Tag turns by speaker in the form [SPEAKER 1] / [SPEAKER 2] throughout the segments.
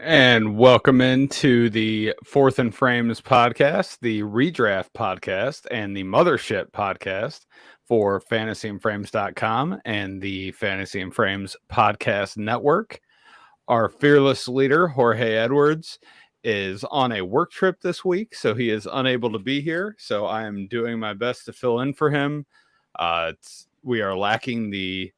[SPEAKER 1] And welcome into the Fourth and Frames podcast, the redraft podcast, and the mothership podcast for fantasyandframes.com and the Fantasy and Frames podcast network. Our fearless leader, Jorge Edwards, is on a work trip this week, so he is unable to be here. So I am doing my best to fill in for him. We are lacking the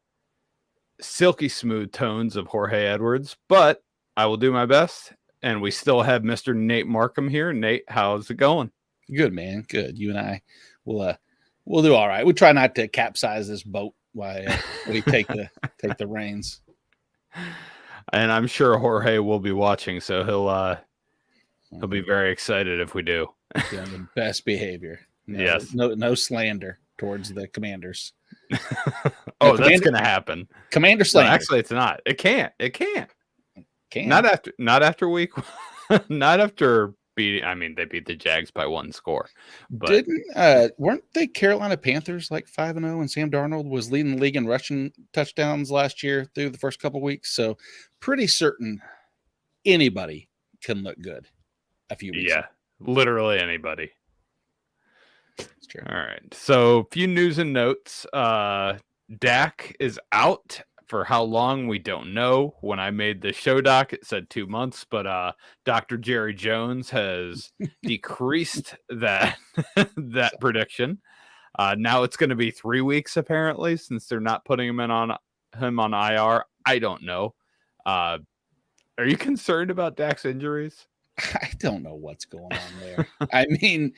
[SPEAKER 1] silky smooth tones of Jorge Edwards, but I will do my best. And we still have Mr. Nate Markham here. Nate, how's it going?
[SPEAKER 2] Good, man. Good. You and I we'll do all right. We try not to capsize this boat while we take the reins.
[SPEAKER 1] And I'm sure Jorge will be watching, so he'll be very excited if we do.
[SPEAKER 2] Yeah, the best behavior.
[SPEAKER 1] Yes.
[SPEAKER 2] No slander towards the Commanders.
[SPEAKER 1] That's gonna happen.
[SPEAKER 2] Commander slander.
[SPEAKER 1] No, actually, it's not. It can't. Not after week. Not after beating. I mean, they beat the Jags by one score. But
[SPEAKER 2] weren't they Carolina Panthers like 5-0, and Sam Darnold was leading the league in rushing touchdowns last year through the first couple of weeks? So pretty certain anybody can look good a few weeks.
[SPEAKER 1] Yeah, literally anybody.
[SPEAKER 2] That's true.
[SPEAKER 1] All right. So, a few news and notes. Dak is out. For how long, we don't know. When I made the show doc, it said 2 months, but Dr. Jerry Jones has decreased that prediction. Now it's going to be 3 weeks, apparently, since they're not putting him on IR. I don't know. Are you concerned about Dak's injuries?
[SPEAKER 2] I don't know what's going on there. I mean,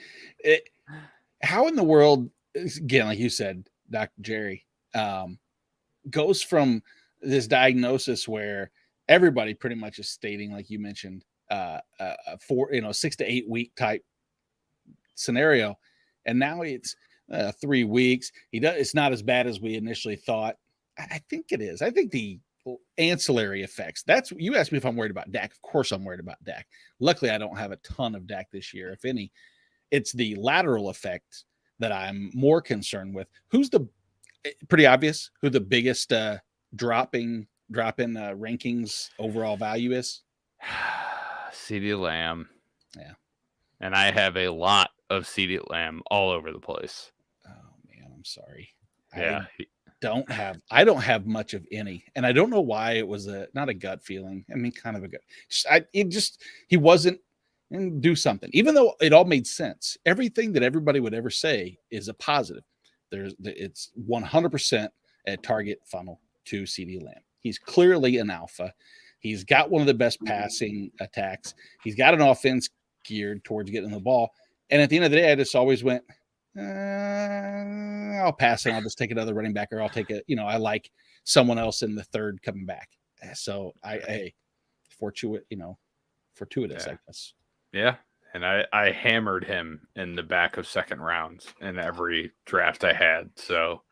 [SPEAKER 2] how in the world, again, like you said, Dr. Jerry, goes from this diagnosis where everybody pretty much is stating, like you mentioned, 6 to 8 week type scenario, and now it's 3 weeks. It's not as bad as we initially thought. I think it is. I think the ancillary effects. That's, you asked me if I'm worried about Dak. Of course, I'm worried about Dak. Luckily, I don't have a ton of Dak this year, if any. It's the lateral effect that I'm more concerned with. Pretty obvious who the biggest drop in rankings overall value is?
[SPEAKER 1] CeeDee Lamb.
[SPEAKER 2] Yeah.
[SPEAKER 1] And I have a lot of CeeDee Lamb all over the place.
[SPEAKER 2] Oh man, I'm sorry.
[SPEAKER 1] Yeah.
[SPEAKER 2] I don't have much of any, and I don't know why. It was not a gut feeling. I mean, kind of a gut. He wasn't, and do something, even though it all made sense. Everything that everybody would ever say is a positive. It's 100% a target funnel to CeeDee Lamb. He's clearly an alpha. He's got one of the best passing attacks. He's got an offense geared towards getting the ball. And at the end of the day, I just always went, I'll pass and I'll just take another running back, or I'll take I like someone else in the third coming back. So fortuitous,
[SPEAKER 1] yeah.
[SPEAKER 2] I guess.
[SPEAKER 1] Yeah. And I hammered him in the back of second rounds in every draft I had. So,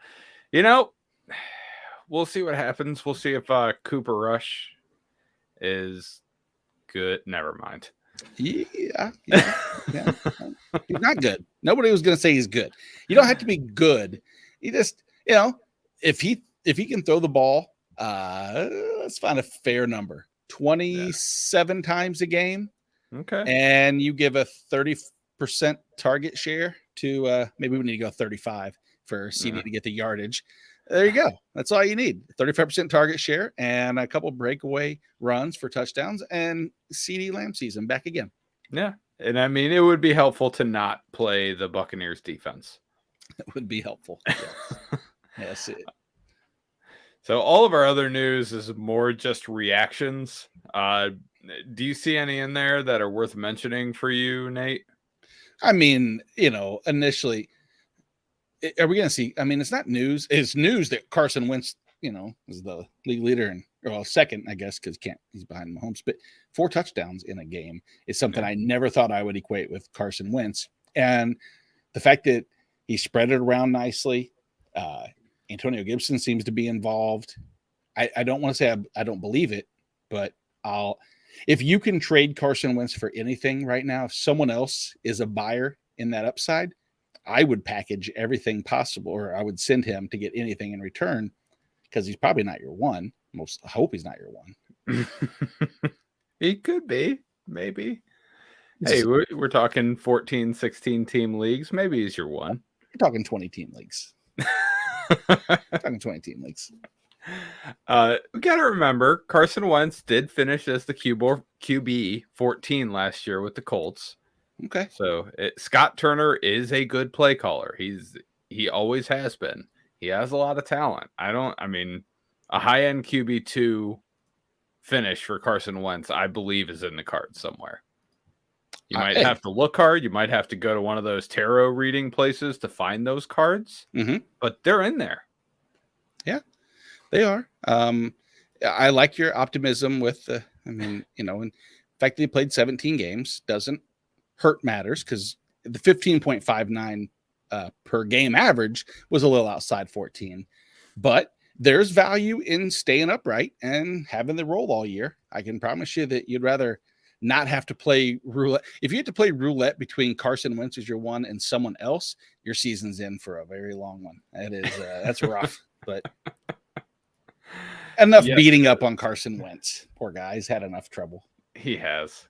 [SPEAKER 1] we'll see what happens. We'll see if Cooper Rush is good. Never mind.
[SPEAKER 2] Yeah. He's not good. Nobody was going to say he's good. You don't have to be good. You just, if he can throw the ball, let's find a fair number. 27 times a game.
[SPEAKER 1] Okay.
[SPEAKER 2] And you give a 30% target share to maybe we need to go 35 for CD to get the yardage. There you go. That's all you need. 35% target share and a couple breakaway runs for touchdowns, and CeeDee Lamb season back again.
[SPEAKER 1] Yeah. And I mean, it would be helpful to not play the Buccaneers defense.
[SPEAKER 2] It would be helpful. Yes.
[SPEAKER 1] So all of our other news is more just reactions. Do you see any in there that are worth mentioning for you, Nate?
[SPEAKER 2] I mean, initially, are we going to see? I mean, it's not news. It's news that Carson Wentz, is the league leader and second, I guess, because he's behind Mahomes. But 4 touchdowns in a game is something I never thought I would equate with Carson Wentz. And the fact that he spread it around nicely, Antonio Gibson seems to be involved. I don't want to say I don't believe it, but if you can trade Carson Wentz for anything right now, if someone else is a buyer in that upside, I would package everything possible, or I would send him to get anything in return, because he's probably not your one. I hope he's not your one.
[SPEAKER 1] He could be, maybe. Hey,
[SPEAKER 2] You're
[SPEAKER 1] we're talking 14, 16 team leagues. Maybe he's your one.
[SPEAKER 2] talking 20-team leagues. Talking 20-team leagues.
[SPEAKER 1] We got to remember Carson Wentz did finish as the QB 14 last year with the Colts.
[SPEAKER 2] Okay.
[SPEAKER 1] So Scott Turner is a good play caller. He always has been. He has a lot of talent. I mean, a high-end QB2 finish for Carson Wentz, I believe, is in the cards somewhere. You might have to look hard. You might have to go to one of those tarot reading places to find those cards, but they're in there.
[SPEAKER 2] Yeah, they are. I like your optimism with in fact, they played 17 games doesn't hurt matters because the 15.59 per game average was a little outside 14, but there's value in staying upright and having the role all year. I can promise you that you'd rather not have to play roulette. If you had to play roulette between Carson Wentz as your one and someone else, your season's in for a very long one. That is that's rough, but enough beating up on Carson Wentz. Poor guy, he's had enough trouble.
[SPEAKER 1] He has.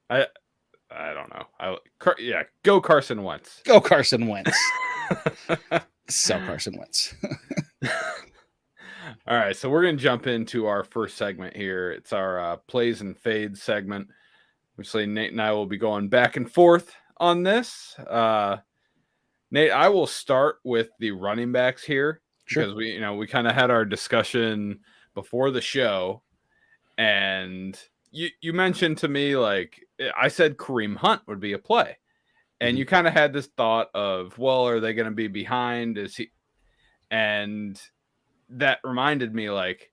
[SPEAKER 1] I don't know. Go Carson Wentz.
[SPEAKER 2] Go Carson Wentz. Sell Carson Wentz.
[SPEAKER 1] All right, so we're going to jump into our first segment here. It's our plays and fades segment. Obviously, Nate and I will be going back and forth on this. Nate, I will start with the running backs here because we kind of had our discussion before the show, and you mentioned to me, like, I said Kareem Hunt would be a play, and you kind of had this thought of, well, are they going to be behind? And that reminded me, like,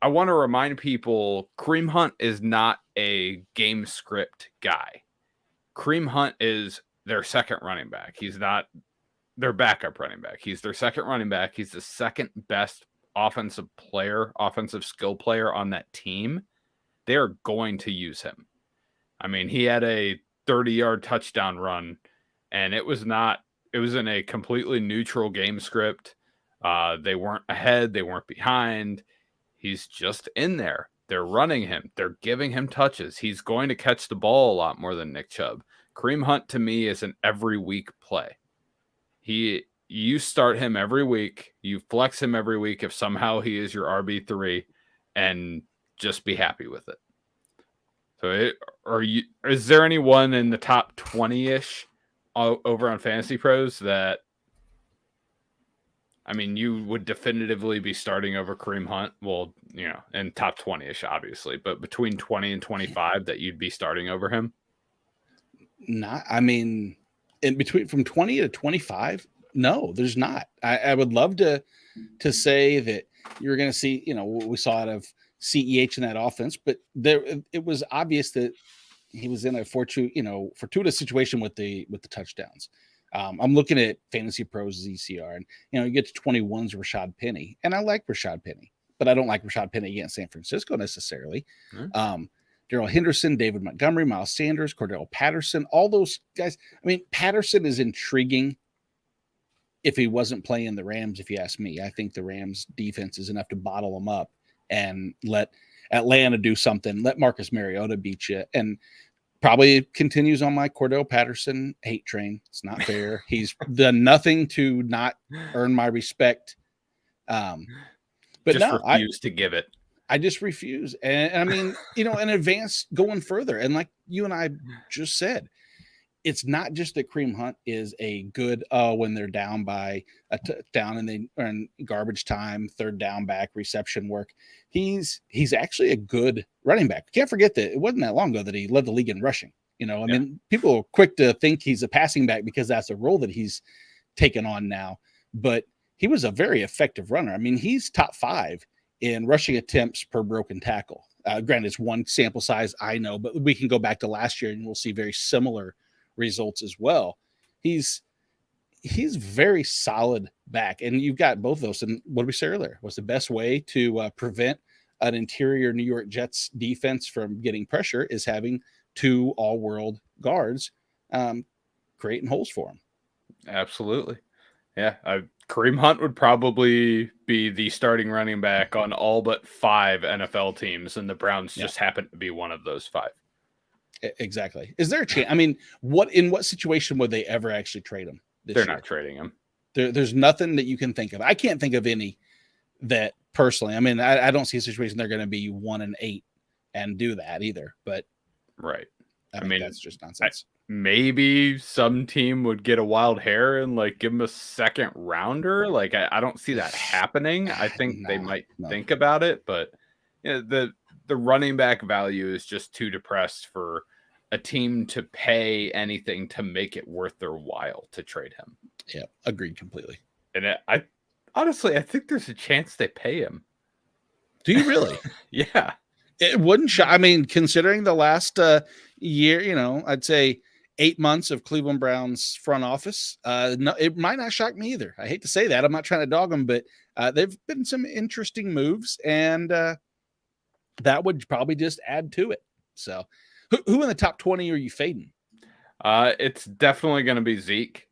[SPEAKER 1] I want to remind people Kareem Hunt is not a game script guy. Kareem Hunt is their second running back. He's not their backup running back. He's their second running back. He's the second best offensive skill player on that team. They are going to use him. I mean, he had a 30-yard touchdown run, and it was in a completely neutral game script. They weren't ahead. They weren't behind. He's just in there. They're running him. They're giving him touches. He's going to catch the ball a lot more than Nick Chubb. Kareem Hunt, to me, is an every week play. You start him every week. You flex him every week if somehow he is your RB3, and just be happy with it. So, is there anyone in the top 20-ish over on Fantasy Pros that, I mean, you would definitively be starting over Kareem Hunt? Well, in top 20-ish, obviously, but between 20 and 25 that you'd be starting over him?
[SPEAKER 2] In between from 20 to 25, no, there's not. I would love to say that you're going to see, what we saw out of CEH in that offense, but it was obvious that he was in a fortuitous situation with the touchdowns. I'm looking at Fantasy Pros ZCR, and you get to 21's Rashad Penny, and I like Rashad Penny, but I don't like Rashad Penny against San Francisco necessarily. Darrell Henderson, David Montgomery, Miles Sanders, Cordell Patterson, all those guys. I mean, Patterson is intriguing if he wasn't playing the Rams, if you ask me. I think the Rams defense is enough to bottle them up and let Atlanta do something, let Marcus Mariota beat you, and probably continues on my Cordell Patterson hate train. It's not fair. He's done nothing to not earn my respect. But
[SPEAKER 1] refuse to give it.
[SPEAKER 2] I just refuse. And I mean, in advance going further. And like you and I just said, it's not just that Kareem Hunt is a good, when they're down by a touchdown and they are in garbage time, third down back, reception work. He's actually a good running back. Can't forget that it wasn't that long ago that he led the league in rushing. I mean, people are quick to think he's a passing back because that's a role that he's taken on now. But he was a very effective runner. I mean, he's top 5 in rushing attempts per broken tackle. Granted, it's one sample size, I know, but we can go back to last year and we'll see very similar results as well. He's very solid back, and you've got both of those. And what did we say earlier? Was the best way to prevent an interior New York Jets defense from getting pressure is having 2 all-world guards creating holes for them.
[SPEAKER 1] Absolutely. Yeah, Kareem Hunt would probably be the starting running back on all but 5 NFL teams, and the Browns just happen to be one of those 5.
[SPEAKER 2] Exactly. Is there a chance? I mean, in what situation would they ever actually trade him this
[SPEAKER 1] They're
[SPEAKER 2] year?
[SPEAKER 1] not trading him.
[SPEAKER 2] There's nothing that you can think of. I can't think of any that personally. I mean, I don't see a situation they're going to be 1-8 and do that either. But
[SPEAKER 1] right.
[SPEAKER 2] I mean that's just nonsense.
[SPEAKER 1] Maybe some team would get a wild hair and like give him a second rounder. Like I don't see that happening. I think they might think about it, but you know, the running back value is just too depressed for a team to pay anything to make it worth their while to trade him.
[SPEAKER 2] Yeah, agreed completely.
[SPEAKER 1] And I honestly, I think there's a chance they pay him.
[SPEAKER 2] Do you really?
[SPEAKER 1] Yeah.
[SPEAKER 2] It wouldn't. I mean, considering the last year, you know, I'd say 8 months of Cleveland Browns front office. No, it might not shock me either. I hate to say that. I'm not trying to dog them, but they've been some interesting moves, and that would probably just add to it. So, who in the top 20 are you fading?
[SPEAKER 1] It's definitely going to be Zeke.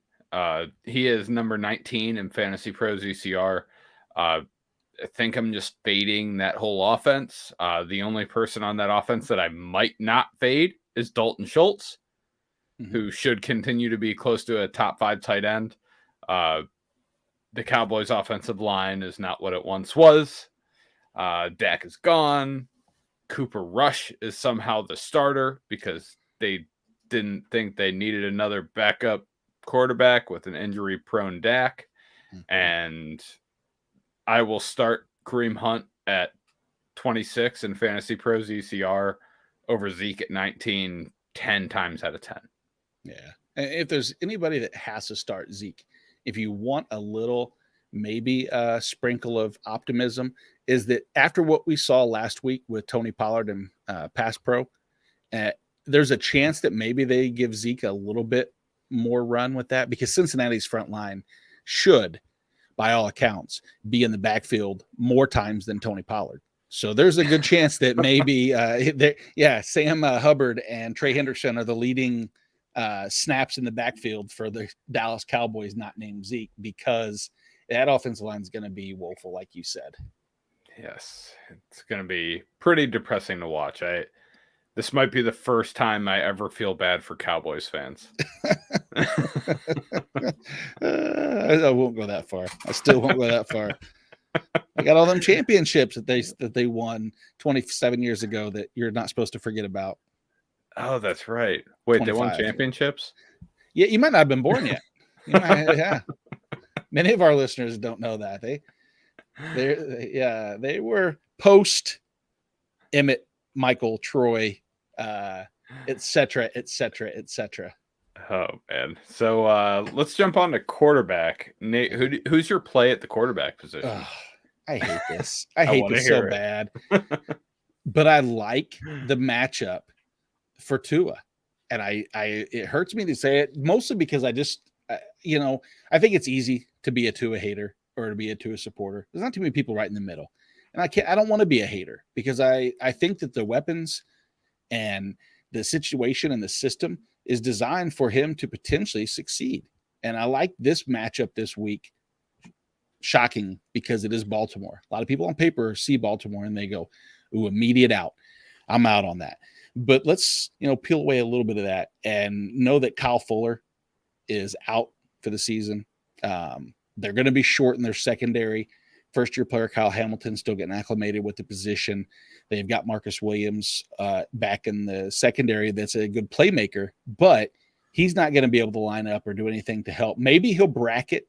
[SPEAKER 1] He is number 19 in Fantasy Pros ECR. I think I'm just fading that whole offense. The only person on that offense that I might not fade is Dalton Schultz, who should continue to be close to a top 5 tight end. The Cowboys' offensive line is not what it once was. Dak is gone. Cooper Rush is somehow the starter because they didn't think they needed another backup quarterback with an injury-prone Dak. And I will start Kareem Hunt at 26 in Fantasy Pros ECR over Zeke at 19, 10 times out of 10.
[SPEAKER 2] Yeah. And if there's anybody that has to start Zeke, if you want a little, maybe a sprinkle of optimism, is that after what we saw last week with Tony Pollard and Pass Pro, there's a chance that maybe they give Zeke a little bit more run with that, because Cincinnati's front line should, by all accounts, be in the backfield more times than Tony Pollard. So there's a good chance that maybe, Sam Hubbard and Trey Hendrickson are the leading snaps in the backfield for the Dallas Cowboys not named Zeke, because that offensive line is going to be woeful, like you said.
[SPEAKER 1] Yes, it's going to be pretty depressing to watch. This might be the first time I ever feel bad for Cowboys fans.
[SPEAKER 2] I won't go that far. I still won't go that far. I got all them championships that they won 27 years ago that you're not supposed to forget about.
[SPEAKER 1] Oh, that's right. Wait, 25. They won championships?
[SPEAKER 2] Yeah, you might not have been born yet. Yeah. Many of our listeners don't know that. They were post Emmett, Michael, Troy, et cetera.
[SPEAKER 1] Oh man. So let's jump on to quarterback. Nate, who's your play at the quarterback position?
[SPEAKER 2] I hate this. I hate this so bad. But I like the matchup for Tua. And it hurts me to say it, mostly because I just I think it's easy to be a Tua hater or to be a Tua supporter. There's not too many people right in the middle. And I don't want to be a hater, because I think that the weapons and the situation and the system is designed for him to potentially succeed. And I like this matchup this week. Shocking, because it is Baltimore. A lot of people on paper see Baltimore and they go, ooh, immediate out. I'm out on that. But let's, peel away a little bit of that and know that Kyle Fuller is out for the season. They're going to be short in their secondary. First-year player Kyle Hamilton still getting acclimated with the position. They've got Marcus Williams back in the secondary. That's a good playmaker, but he's not going to be able to line up or do anything to help. Maybe he'll bracket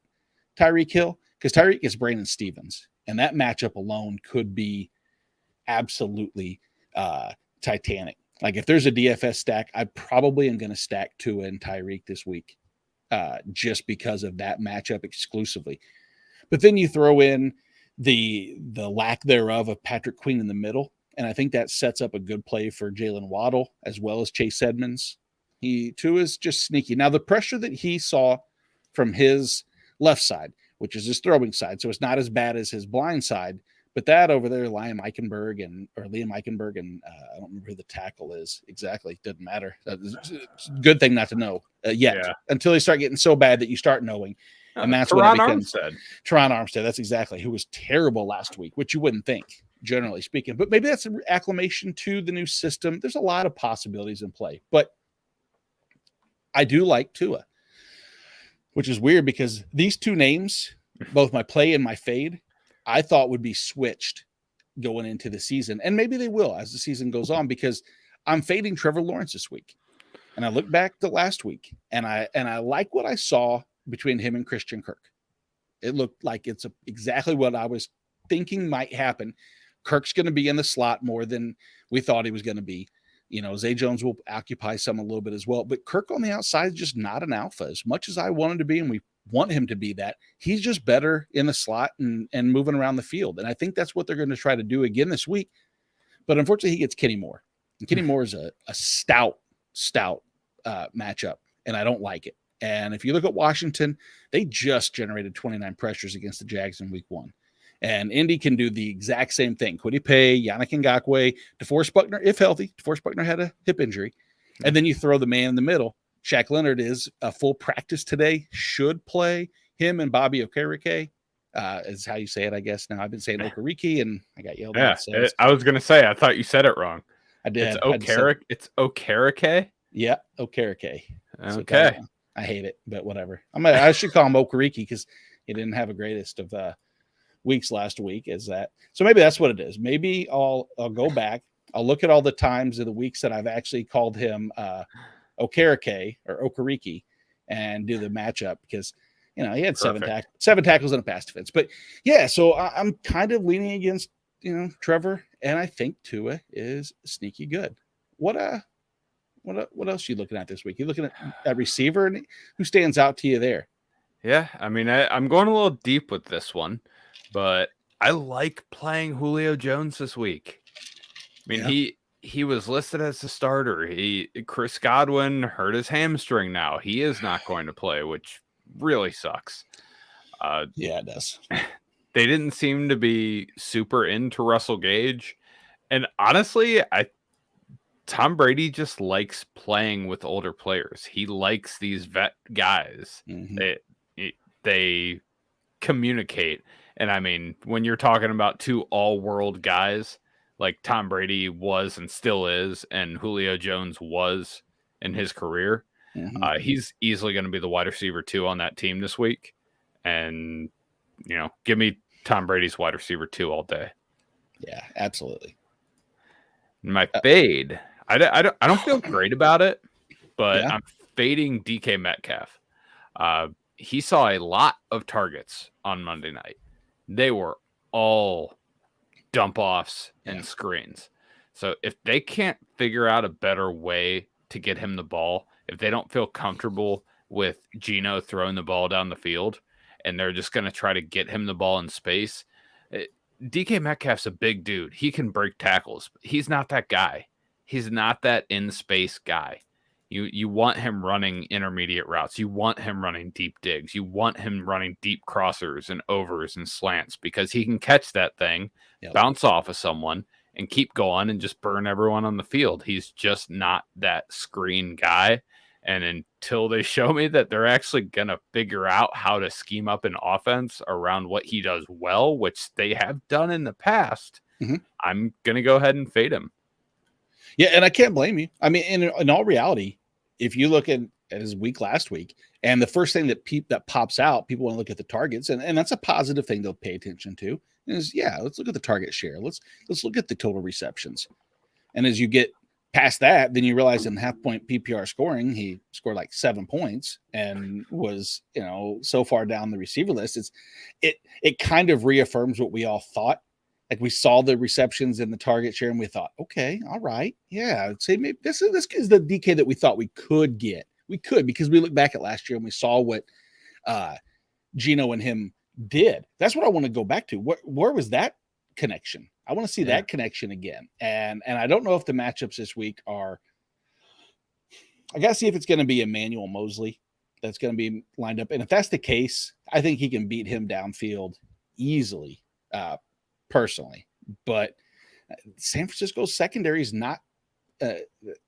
[SPEAKER 2] Tyreek Hill, because Tyreek is Brandon Stevens, and that matchup alone could be absolutely titanic. Like, if there's a DFS stack, I probably am going to stack Tua and Tyreek this week just because of that matchup exclusively. But then you throw in the lack thereof of Patrick Queen in the middle, and I think that sets up a good play for Jalen Waddle as well as Chase Edmonds. Tua's just sneaky. Now, the pressure that he saw from his left side, which is his throwing side, so it's not as bad as his blind side, but that over there, Liam Eichenberg and I don't remember who the tackle is exactly. Doesn't matter. It's a good thing not to know yet, until they start getting so bad that you start knowing. And that's when it becomes Teron Armstead. That's exactly who was terrible last week, which you wouldn't think, generally speaking. But maybe that's an acclimation to the new system. There's a lot of possibilities in play. But I do like Tua, which is weird because these two names, both my play and my fade, I thought would be switched going into the season. And maybe they will as the season goes on, because I'm fading Trevor Lawrence this week. And I look back to last week, and I like what I saw between him and Christian Kirk. It looked like it's exactly what I was thinking might happen. Kirk's going to be in the slot more than we thought he was going to be. You know, Zay Jones will occupy some a little bit as well. But Kirk on the outside is just not an alpha. As much as I want him to be, and we want him to be that, he's just better in the slot and moving around the field. And I think that's what they're going to try to do again this week. But unfortunately, he gets Kenny Moore. And Kenny Moore is a stout matchup, and I don't like it. And if you look at Washington, they just generated 29 pressures against the Jags in week 1. And Indy can do the exact same thing. Kwity Paye, Yannick Ngakoue, DeForest Buckner, if healthy. DeForest Buckner had a hip injury. And then you throw the man in the middle. Shaq Leonard is a full practice today, should play. Him and Bobby Okereke is how you say it, I guess. Now, I've been saying Okereke, and I got yelled at.
[SPEAKER 1] Yeah, I was going to say, I thought you said it wrong.
[SPEAKER 2] I did.
[SPEAKER 1] It's Okereke?
[SPEAKER 2] Yeah, Okereke.
[SPEAKER 1] Okay.
[SPEAKER 2] So I hate it, but whatever. I should call him Okereke because he didn't have a greatest of weeks last week. Is that so? Maybe that's what it is. Maybe I'll go back. I'll look at all the times of the weeks that I've actually called him Okereke or Okereke and do the matchup, because he had seven tackles and a pass defense. But yeah, so I'm kind of leaning against Trevor, and I think Tua is sneaky good. What else are you looking at this week? You looking at a receiver, and who stands out to you there?
[SPEAKER 1] Yeah, I mean, I'm going a little deep with this one, but I like playing Julio Jones this week. I mean, he was listed as the starter. Chris Godwin hurt his hamstring now. He is not going to play, which really sucks.
[SPEAKER 2] Yeah, it does.
[SPEAKER 1] They didn't seem to be super into Russell Gage. And honestly, Tom Brady just likes playing with older players. He likes these vet guys. Mm-hmm. They communicate. And I mean, when you're talking about two all-world guys, like Tom Brady was and still is, and Julio Jones was in his career, mm-hmm. He's easily going to be the wide receiver 2 on that team this week. And, give me Tom Brady's wide receiver 2 all day.
[SPEAKER 2] Yeah, absolutely.
[SPEAKER 1] My fade, I don't feel great about it, but I'm fading DK Metcalf. He saw a lot of targets on Monday night. They were all dump offs and screens. So if they can't figure out a better way to get him the ball, if they don't feel comfortable with Geno throwing the ball down the field, and they're just going to try to get him the ball in space, DK Metcalf's a big dude. He can break tackles. He's not that guy. He's not that in-space guy. You want him running intermediate routes. You want him running deep digs. You want him running deep crossers and overs and slants, because he can catch that thing, bounce off of someone, and keep going and just burn everyone on the field. He's just not that screen guy. And until they show me that they're actually going to figure out how to scheme up an offense around what he does well, which they have done in the past, mm-hmm. I'm going to go ahead and fade him.
[SPEAKER 2] Yeah, and I can't blame you. I mean, in all reality, if you look at his week last week, and the first thing that pops out, people want to look at the targets, and that's a positive thing they'll pay attention to, is, let's look at the target share. Let's look at the total receptions. And as you get past that, then you realize in half-point PPR scoring, he scored like 7 points and was, so far down the receiver list. It kind of reaffirms what we all thought. Like, we saw the receptions and the target share, and we thought, okay, all right, yeah, I'd say maybe this is the DK that we thought we could get. We could, because we looked back at last year and we saw what Geno and him did. That's what I want to go back to. Where was that connection? I want to see that connection again. And I don't know if the matchups this week are. I got to see if it's going to be Emmanuel Mosley that's going to be lined up, and if that's the case, I think he can beat him downfield easily. Personally, but San Francisco's secondary is not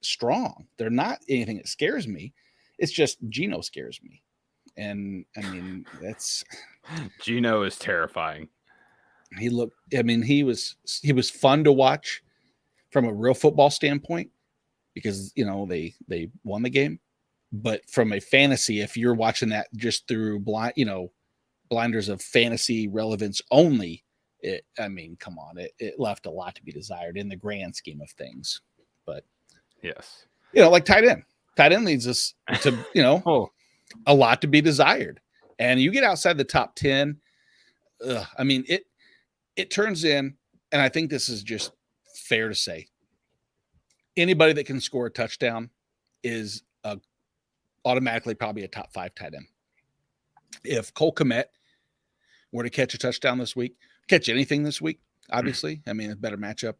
[SPEAKER 2] strong. They're not anything that scares me. It's just Geno scares me. And I mean,
[SPEAKER 1] Geno is terrifying.
[SPEAKER 2] he was fun to watch from a real football standpoint because, they won the game. But from a fantasy, if you're watching that just through blinders of fantasy relevance only, come on, it left a lot to be desired in the grand scheme of things. But
[SPEAKER 1] yes,
[SPEAKER 2] like tight end leads us to,
[SPEAKER 1] oh,
[SPEAKER 2] a lot to be desired. And you get outside the top 10, it turns in, and I think this is just fair to say, anybody that can score a touchdown is automatically probably a top 5 tight end. If Cole Kmet were to catch a touchdown this week, catch anything this week, obviously, a better matchup.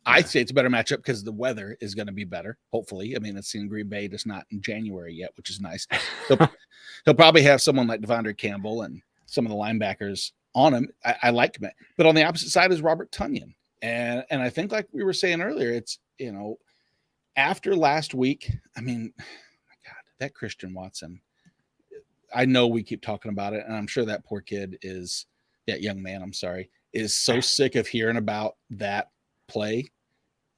[SPEAKER 2] I say it's a better matchup because the weather is going to be better. Hopefully, it's in Green Bay. It's not in January yet, which is nice. He'll probably have someone like Devondre Campbell and some of the linebackers on him. I like Kmet, but on the opposite side is Robert Tonyan, and I think like we were saying earlier, it's after last week. That Christian Watson, I know we keep talking about it, and I'm sure that poor kid that young man, is so sick of hearing about that play.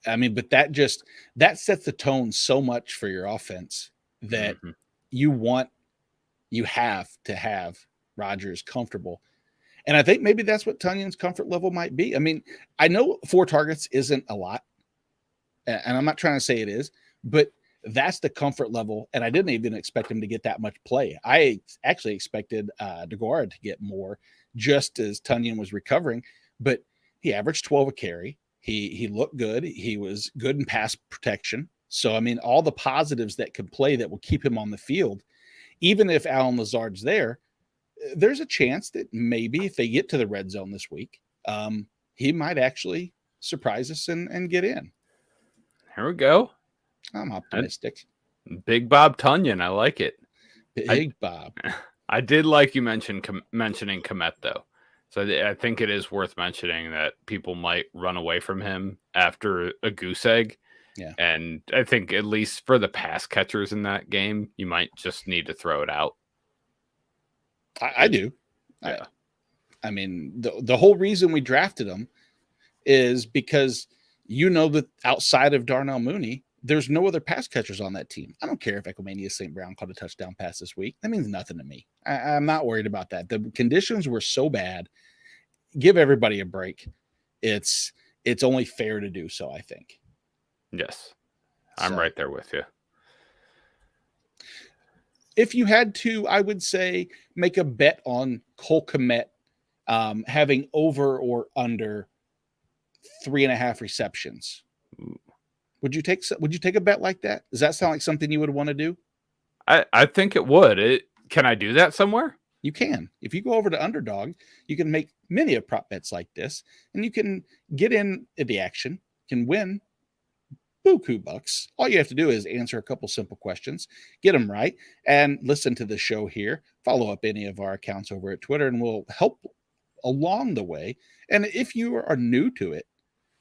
[SPEAKER 2] But that sets the tone so much for your offense that you have to have Rodgers comfortable. And I think maybe that's what Tunyan's comfort level might be. I know 4 targets isn't a lot, and I'm not trying to say it is, but that's the comfort level. And I didn't even expect him to get that much play. I actually expected DeGuara to get more just as Tonyan was recovering, but he averaged 12 a carry. He looked good. He was good in pass protection. So, all the positives that could play that will keep him on the field, even if Allen Lazard's there's a chance that maybe if they get to the red zone this week, he might actually surprise us and get in.
[SPEAKER 1] Here we go.
[SPEAKER 2] I'm optimistic.
[SPEAKER 1] Big Bob Tonyan. I like it.
[SPEAKER 2] Big Bob.
[SPEAKER 1] I did like you mentioning Kmet, though. So I think it is worth mentioning that people might run away from him after a goose egg.
[SPEAKER 2] Yeah.
[SPEAKER 1] And I think at least for the pass catchers in that game, you might just need to throw it out.
[SPEAKER 2] I do.
[SPEAKER 1] Yeah.
[SPEAKER 2] The whole reason we drafted him is because that outside of Darnell Mooney, there's no other pass catchers on that team. I don't care if Equimanius St. Brown caught a touchdown pass this week. That means nothing to me. I'm not worried about that. The conditions were so bad. Give everybody a break. It's only fair to do so, I think.
[SPEAKER 1] Yes. I'm right there with you.
[SPEAKER 2] If you had to, I would say make a bet on Cole Kmet having over or under 3.5 receptions.
[SPEAKER 1] Ooh.
[SPEAKER 2] Would you take a bet like that? Does that sound like something you would want to do?
[SPEAKER 1] I think it would. Can I do that somewhere?
[SPEAKER 2] You can. If you go over to Underdog, you can make many of prop bets like this, and you can get in the action, can win buku bucks. All you have to do is answer a couple simple questions, get them right, and listen to the show here. Follow up any of our accounts over at Twitter, and we'll help along the way. And if you are new to it,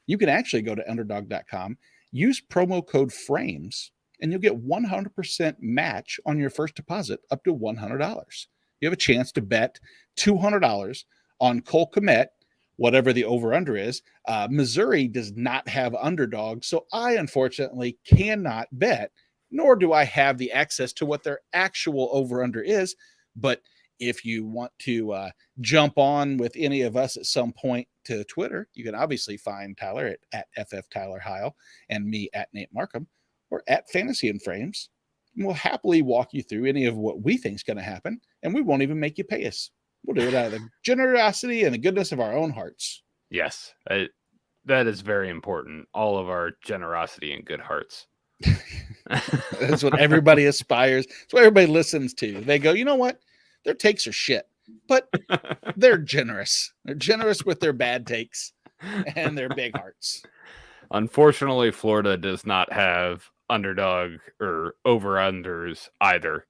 [SPEAKER 2] you can actually go to underdog.com, use promo code FRAMES, and you'll get 100% match on your first deposit up to $100. You have a chance to bet $200 on Cole Kmet, whatever the over-under is. Missouri does not have Underdog, so I unfortunately cannot bet, nor do I have the access to what their actual over-under is. But if you want to jump on with any of us at some point to Twitter, you can obviously find Tyler at FF Tyler Heil and me at Nate Markham or at Fantasy and Frames. And we'll happily walk you through any of what we think is going to happen, and we won't even make you pay us. We'll do it out of the generosity and the goodness of our own hearts.
[SPEAKER 1] Yes, that is very important. All of our generosity and good hearts.
[SPEAKER 2] That's what everybody aspires. That's what everybody listens to. They go, you know what? Their takes are shit, but they're generous. They're generous with their bad takes and their big hearts.
[SPEAKER 1] Unfortunately, Florida does not have Underdog or over-unders either,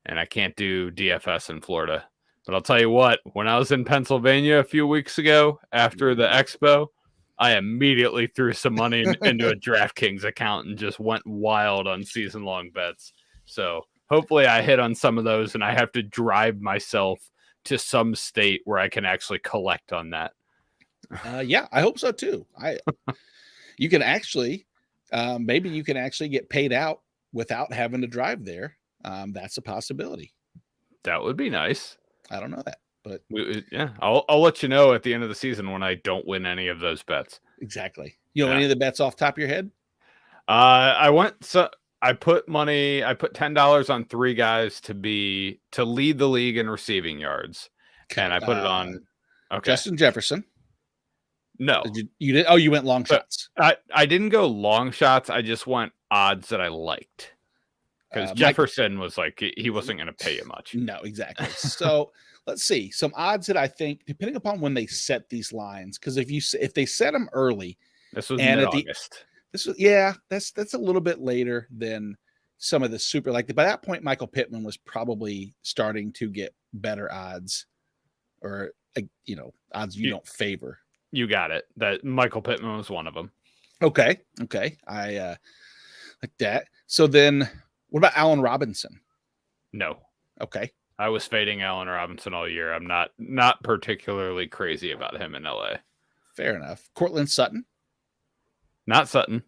[SPEAKER 1] and I can't do DFS in Florida. But I'll tell you what, when I was in Pennsylvania a few weeks ago after the Expo, I immediately threw some money into a DraftKings account and just went wild on season-long bets. So hopefully I hit on some of those and I have to drive myself to some state where I can actually collect on that.
[SPEAKER 2] Yeah, I hope so too. You can actually, maybe you can actually get paid out without having to drive there. That's a possibility.
[SPEAKER 1] That would be nice.
[SPEAKER 2] I don't know that, but
[SPEAKER 1] yeah, I'll let you know at the end of the season when I don't win any of those bets.
[SPEAKER 2] Exactly. You know any of the bets off the top of your head?
[SPEAKER 1] I put $10 on 3 guys to lead the league in receiving yards. Okay. And I put it on
[SPEAKER 2] Justin Jefferson.
[SPEAKER 1] No.
[SPEAKER 2] You did? Oh, you went long shots.
[SPEAKER 1] I didn't go long shots. I just went odds that I liked. Because Jefferson was like, he wasn't going to pay you much.
[SPEAKER 2] No, exactly. So let's see some odds that I think, depending upon when they set these lines, because if they set them early,
[SPEAKER 1] this was mid-August.
[SPEAKER 2] That's a little bit later than some of the super. Like by that point, Michael Pittman was probably starting to get better odds, or odds you don't favor.
[SPEAKER 1] You got it. That Michael Pittman was one of them.
[SPEAKER 2] Okay. I like that. So then, what about Allen Robinson?
[SPEAKER 1] No.
[SPEAKER 2] Okay.
[SPEAKER 1] I was fading Allen Robinson all year. I'm not particularly crazy about him in LA.
[SPEAKER 2] Fair enough. Cortland Sutton?
[SPEAKER 1] Not Sutton.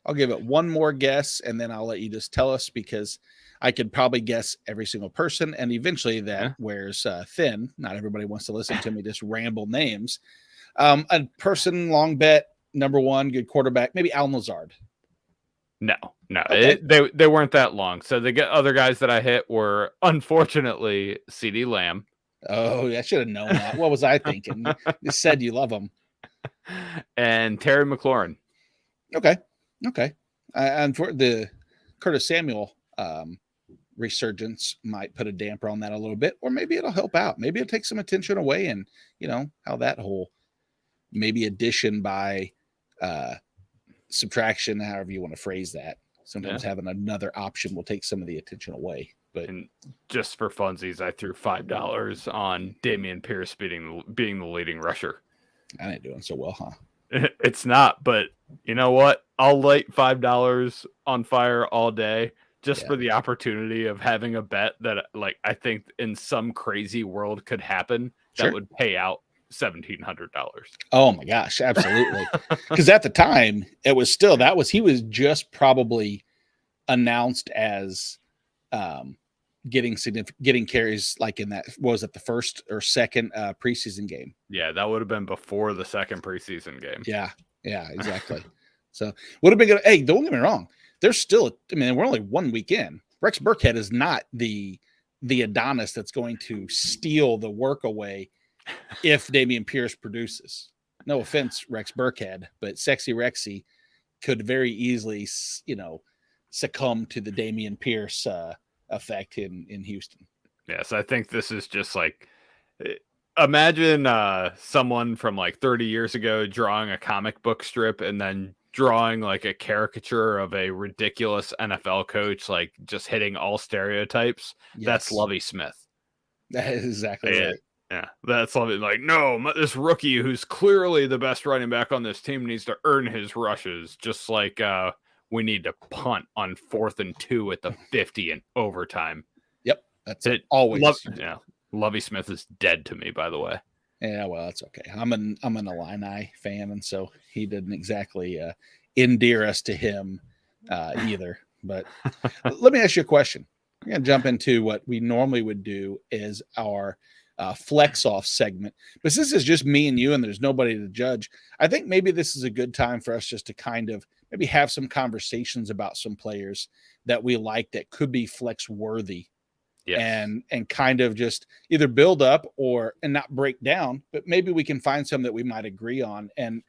[SPEAKER 2] I'll give it one more guess, and then I'll let you just tell us, because I could probably guess every single person, and eventually that wears thin. Not everybody wants to listen to me just ramble names. A person, long bet, number one, good quarterback, maybe Allen Lazard.
[SPEAKER 1] No. Okay. They weren't that long. So the other guys that I hit were, unfortunately, CeeDee Lamb.
[SPEAKER 2] Oh, I should have known that. What was I thinking? You said you love him.
[SPEAKER 1] And Terry McLaurin.
[SPEAKER 2] Okay. And for the Curtis Samuel resurgence might put a damper on that a little bit, or maybe it'll help out. Maybe it'll take some attention away, and how that whole maybe addition by subtraction, however you want to phrase that. Sometimes having another option will take some of the attention away. But
[SPEAKER 1] just for funsies, I threw $5 on Dameon Pierce being the leading rusher.
[SPEAKER 2] I ain't doing so well, huh?
[SPEAKER 1] It's not, but you know what? I'll light $5 on fire all day just for the opportunity of having a bet that, like, I think in some crazy world could happen that would pay out $1,700.
[SPEAKER 2] Oh my gosh, absolutely. Because at the time, it was still he was just probably announced as getting carries, like in that, what was it, the first or second preseason game?
[SPEAKER 1] Yeah, that would have been before the second preseason game.
[SPEAKER 2] Yeah, exactly. So would have been good. Hey, don't get me wrong. There's still, we're only 1 week in. Rex Burkhead is not the Adonis that's going to steal the work away if Dameon Pierce produces. No offense, Rex Burkhead, but Sexy Rexy could very easily, succumb to the Dameon Pierce effect in Houston.
[SPEAKER 1] Yes, I think this is just like, imagine someone from like 30 years ago drawing a comic book strip and then drawing like a caricature of a ridiculous NFL coach, like just hitting all stereotypes. Yes. That's Lovie Smith.
[SPEAKER 2] That is exactly right.
[SPEAKER 1] Yeah, that's Lovie. Like, no, this rookie who's clearly the best running back on this team needs to earn his rushes, just like we need to punt on 4th and 2 at the 50 in overtime.
[SPEAKER 2] Yep, that's it. Always.
[SPEAKER 1] Lovie Smith is dead to me, by the way.
[SPEAKER 2] Yeah, well, that's okay. I'm an Illini fan, and so he didn't exactly endear us to him either. But let me ask you a question. We're going to jump into what we normally would do is our flex off segment. But since it's just me and you and there's nobody to judge, I think maybe this is a good time for us just to kind of maybe have some conversations about some players that we like that could be flex worthy. Yes. And kind of just either build up and not break down, but maybe we can find some that we might agree on. And,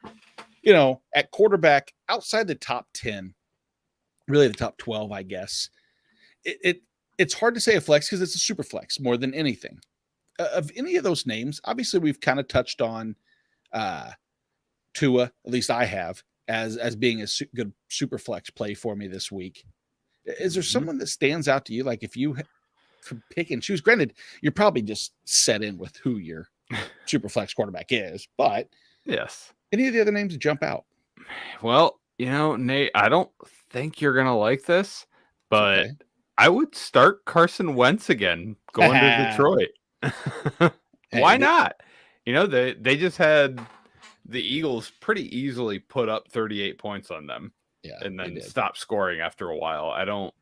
[SPEAKER 2] at quarterback, outside the top 10, really the top 12, I guess, it's hard to say a flex because it's a super flex more than anything. Of any of those names, obviously we've kind of touched on Tua, at least I have, as being a good super flex play for me this week. Is there someone that stands out to you? Like if you pick and choose, granted, you're probably just set in with who your super flex quarterback is, but
[SPEAKER 1] yes,
[SPEAKER 2] any of the other names that jump out?
[SPEAKER 1] Well, Nate, I don't think you're going to like this, but I would start Carson Wentz again going to Detroit. Why not? You know, they just had the Eagles pretty easily put up 38 points on them.
[SPEAKER 2] Yeah,
[SPEAKER 1] and then stop scoring after a while. I don't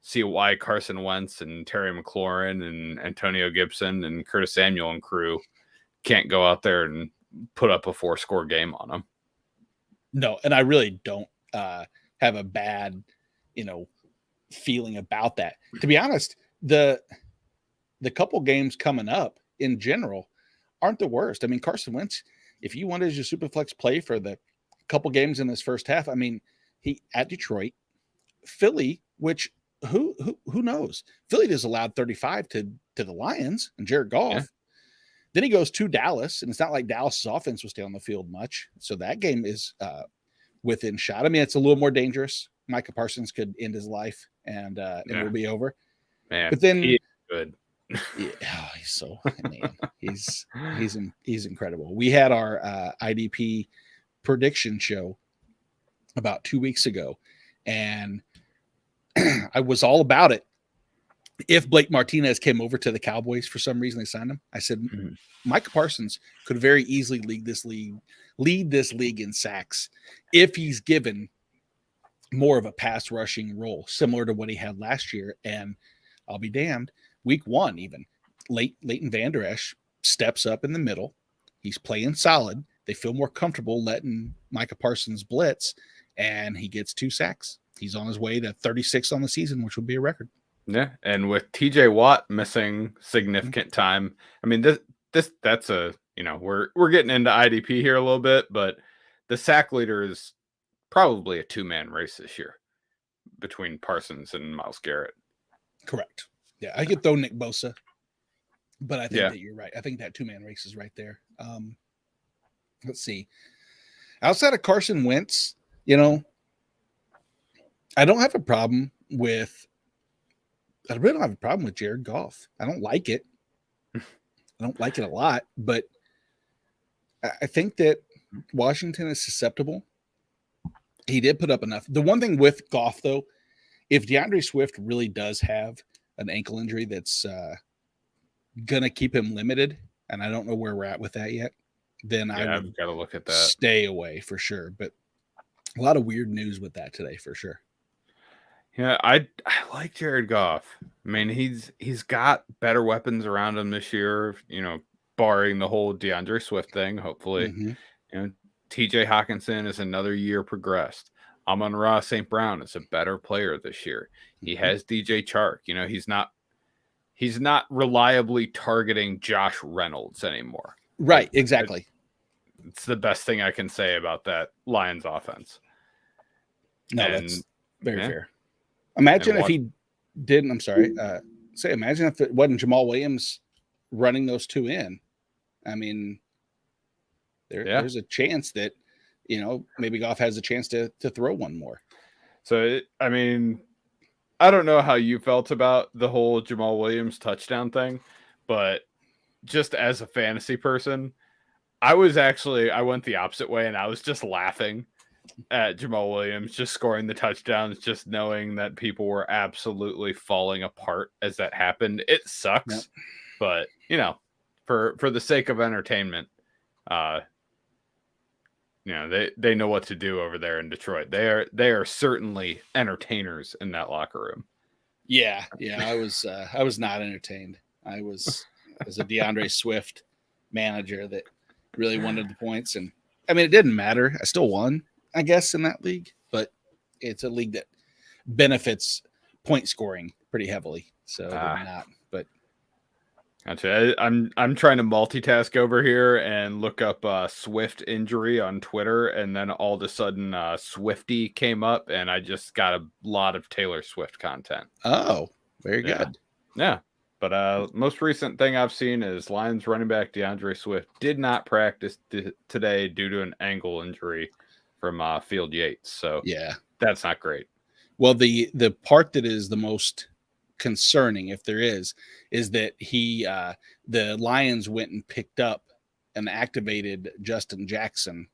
[SPEAKER 1] see why Carson Wentz and Terry McLaurin and Antonio Gibson and Curtis Samuel and crew can't go out there and put up a 4-score game on them.
[SPEAKER 2] No, and I really don't have a bad, feeling about that. To be honest, the couple games coming up in general aren't the worst. I mean, Carson Wentz, if you wanted your super flex play for the couple games in this first half, I mean, he at Detroit, Philly, which who knows? Philly just allowed 35 to the Lions and Jared Goff. Yeah. Then he goes to Dallas, and it's not like Dallas's offense will stay on the field much. So that game is within shot. I mean, it's a little more dangerous. Micah Parsons could end his life, and it will be over.
[SPEAKER 1] Man,
[SPEAKER 2] but then
[SPEAKER 1] he is good.
[SPEAKER 2] He's so man. He's incredible. We had our IDP prediction show about 2 weeks ago, and I was all about it. If Blake Martinez came over to the Cowboys for some reason, they signed him. I said, Micah Parsons could very easily lead this league in sacks if he's given more of a pass rushing role, similar to what he had last year. And I'll be damned. Week 1, even Leighton Vander Esch steps up in the middle. He's playing solid. They feel more comfortable letting Micah Parsons blitz, and he gets 2 sacks. He's on his way to 36 on the season, which would be a record.
[SPEAKER 1] Yeah, and with TJ Watt missing significant time, I mean that's a we're getting into IDP here a little bit, but the sack leader is probably a 2-man race this year between Parsons and Myles Garrett.
[SPEAKER 2] Correct. Yeah, I could throw Nick Bosa, but I think that you're right. I think that 2-man race is right there. Let's see. Outside of Carson Wentz, I don't have a problem with. I really don't have a problem with Jared Goff. I don't like it. I don't like it a lot, but I think that Washington is susceptible. He did put up enough. The one thing with Goff, though, if DeAndre Swift really does have an ankle injury that's going to keep him limited, and I don't know where we're at with that yet, then I've
[SPEAKER 1] got to look at that.
[SPEAKER 2] Stay away for sure. But a lot of weird news with that today for sure.
[SPEAKER 1] Yeah, I like Jared Goff. I mean, he's got better weapons around him this year, barring the whole DeAndre Swift thing, hopefully. TJ Hawkinson is another year progressed. Amon-Ra St. Brown is a better player this year. He has DJ Chark. He's not reliably targeting Josh Reynolds anymore.
[SPEAKER 2] Right, exactly.
[SPEAKER 1] It's the best thing I can say about that Lions offense.
[SPEAKER 2] No, that's very fair. Imagine if he didn't. I'm sorry. Imagine if it wasn't Jamal Williams running those 2 in. I mean, there's a chance that maybe Goff has a chance to throw one more.
[SPEAKER 1] So I mean, I don't know how you felt about the whole Jamal Williams touchdown thing, but just as a fantasy person, I went the opposite way, and I was just laughing at Jamal Williams just scoring the touchdowns, just knowing that people were absolutely falling apart as that happened. It sucks, but for the sake of entertainment, they know what to do over there in Detroit. They are certainly entertainers in that locker room.
[SPEAKER 2] Yeah, I was not entertained. I was as a DeAndre Swift manager that really wanted the points, and I mean it didn't matter. I still won, I guess, in that league, but it's a league that benefits point scoring pretty heavily. So not, but
[SPEAKER 1] gotcha. I'm trying to multitask over here and look up Swift injury on Twitter, and then all of a sudden Swifty came up, and I just got a lot of Taylor Swift content.
[SPEAKER 2] Oh, very good.
[SPEAKER 1] Yeah. But most recent thing I've seen is Lions running back DeAndre Swift did not practice today due to an ankle injury from Field Yates. So that's not great.
[SPEAKER 2] Well, the part that is the most concerning, if there is that the Lions went and picked up and activated Justin Jackson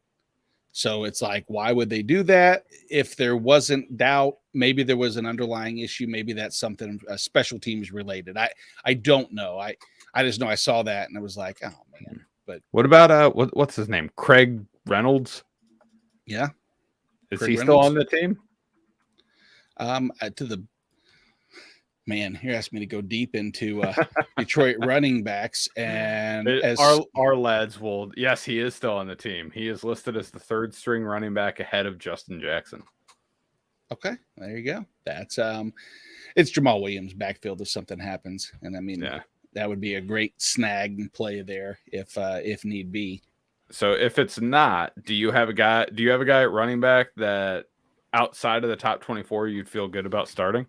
[SPEAKER 2] So it's like, why would they do that? If there wasn't doubt, maybe there was an underlying issue. Maybe that's something special teams related. I don't know. I just know I saw that and I was like, oh man. But
[SPEAKER 1] what about what's his name? Craig Reynolds?
[SPEAKER 2] Yeah.
[SPEAKER 1] Is
[SPEAKER 2] Craig
[SPEAKER 1] he
[SPEAKER 2] Reynolds?
[SPEAKER 1] still on the team?
[SPEAKER 2] You're asking me to go deep into Detroit running backs, and
[SPEAKER 1] our lads will. Yes, he is still on the team. He is listed as the third string running back ahead of Justin Jackson.
[SPEAKER 2] Okay, there you go. That's it's Jamal Williams' backfield if something happens, and I mean, that would be a great snag and play there if need be.
[SPEAKER 1] So if it's not, do you have a guy at running back that outside of the top 24 you'd feel good about starting?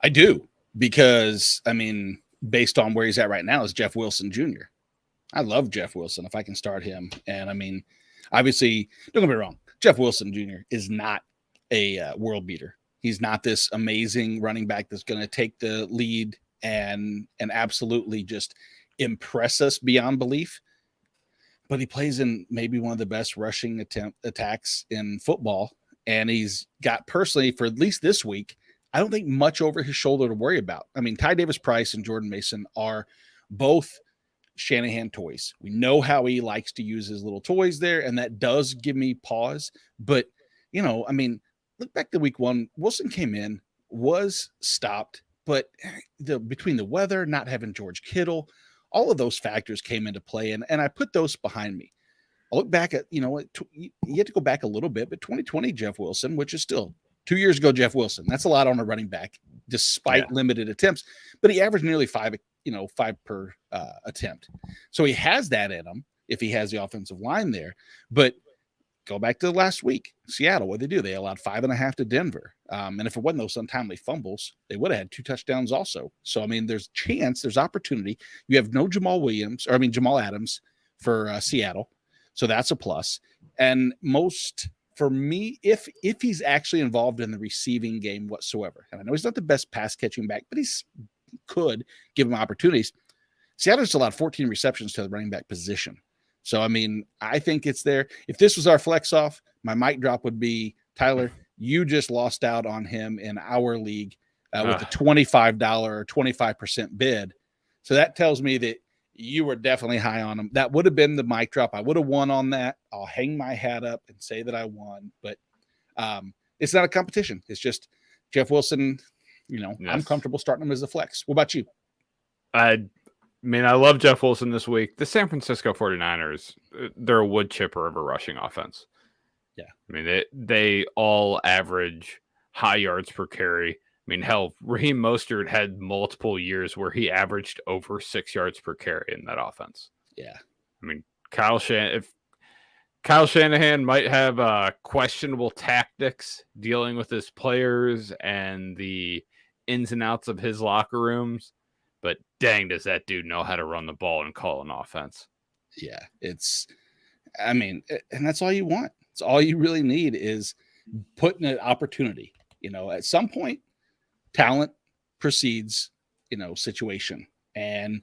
[SPEAKER 2] I do, because I mean, based on where he's at right now, is Jeff Wilson Jr. I love Jeff Wilson if I can start him, and I mean, obviously, don't get me wrong, Jeff Wilson Jr. is not a world beater. He's not this amazing running back that's going to take the lead and absolutely just impress us beyond belief. But he plays in maybe one of the best rushing attacks in football, and he's got personally for at least this week, I don't think much over his shoulder to worry about. I mean, Ty Davis-Price and Jordan Mason are both Shanahan toys. We know how he likes to use his little toys there, and that does give me pause. But, you know, I mean, look back to week one. Wilson came in, was stopped, but between the weather, not having George Kittle, all of those factors came into play, and I put those behind me. I look back at, you have to go back a little bit, but 2020 Jeff Wilson, which is still 2 years ago, Jeff Wilson. That's a lot on a running back, despite limited attempts. But he averaged nearly five per attempt. So he has that in him if he has the offensive line there. But go back to last week, Seattle. What did they do? They allowed 5.5 to Denver. And if it wasn't those untimely fumbles, they would have had 2 touchdowns also. So I mean, there's opportunity. You have no Jamal Adams for Seattle, so that's a plus. And for me, if he's actually involved in the receiving game whatsoever, and I know he's not the best pass catching back, but could give him opportunities. Seattle's allowed 14 receptions to the running back position. So, I mean, I think it's there. If this was our flex off, my mic drop would be, Tyler, you just lost out on him in our league with a $25 or 25% bid. So that tells me that you were definitely high on him. That would have been the mic drop. I would have won on that. I'll hang my hat up and say that I won. But it's not a competition. It's just Jeff Wilson, I'm comfortable starting him as a flex. What about you?
[SPEAKER 1] I love Jeff Wilson this week. The San Francisco 49ers, they're a wood chipper of a rushing offense.
[SPEAKER 2] Yeah.
[SPEAKER 1] I mean, they all average high yards per carry. I mean, hell, Raheem Mostert had multiple years where he averaged over 6 yards per carry in that offense.
[SPEAKER 2] Yeah.
[SPEAKER 1] I mean, if Kyle Shanahan might have questionable tactics dealing with his players and the ins and outs of his locker rooms, but dang, does that dude know how to run the ball and call an offense.
[SPEAKER 2] Yeah, and that's all you want. It's all you really need is putting an opportunity. At some point, talent precedes, situation, and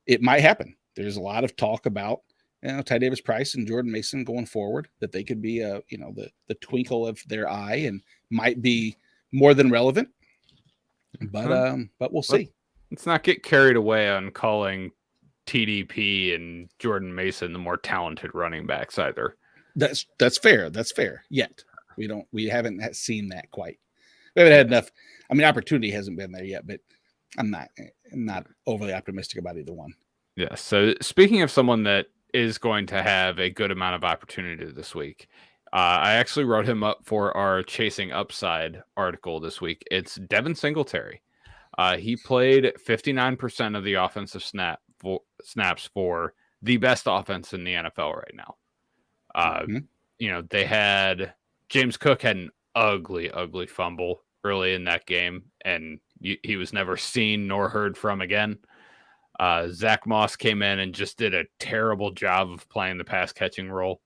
[SPEAKER 2] it might happen. There's a lot of talk about, Ty Davis-Price and Jordan Mason going forward, that they could be, the twinkle of their eye and might be more than relevant. But we'll see.
[SPEAKER 1] Let's not get carried away on calling TDP and Jordan Mason the more talented running backs either.
[SPEAKER 2] That's fair. That's fair. Yet we haven't seen that quite. We haven't had enough. I mean, opportunity hasn't been there yet, but I'm not overly optimistic about either one.
[SPEAKER 1] Yeah. So speaking of someone that is going to have a good amount of opportunity this week, I actually wrote him up for our Chasing Upside article this week. It's Devin Singletary. He played 59% of the offensive snaps for the best offense in the NFL right now. They had James Cook had an ugly fumble early in that game, and he was never seen nor heard from again. Zach Moss came in and just did a terrible job of playing the pass catching role.